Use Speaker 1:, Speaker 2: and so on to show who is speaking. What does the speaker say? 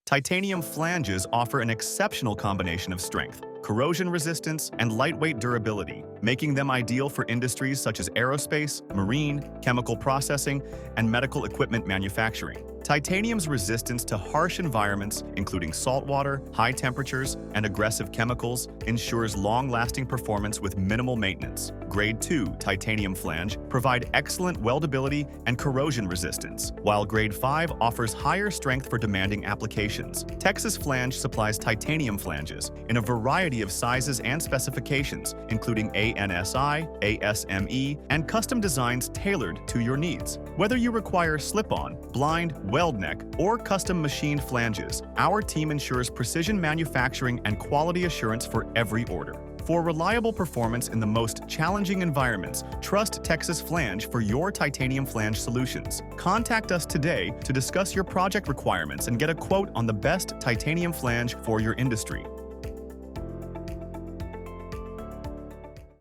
Speaker 1: Titanium flanges offer an exceptional combination of strength, corrosion resistance, and lightweight durability, making them ideal for industries such as aerospace, marine, chemical processing, and medical equipment manufacturing. Titanium's resistance to harsh environments, including saltwater, high temperatures, and aggressive chemicals, ensures long-lasting performance with minimal maintenance. Grade 2 titanium flange provide excellent weldability and corrosion resistance, while Grade 5 offers higher strength for demanding applications. Texas Flange supplies titanium flanges in a variety of sizes and specifications, including ANSI, ASME, and custom designs tailored to your needs. Whether you require slip-on, blind, weld neck, or custom machined flanges, our team ensures precision manufacturing and quality assurance for every order. For reliable performance in the most challenging environments, trust Texas Flange for your titanium flange solutions. Contact us today to discuss your project requirements and get a quote on the best titanium flange for your industry.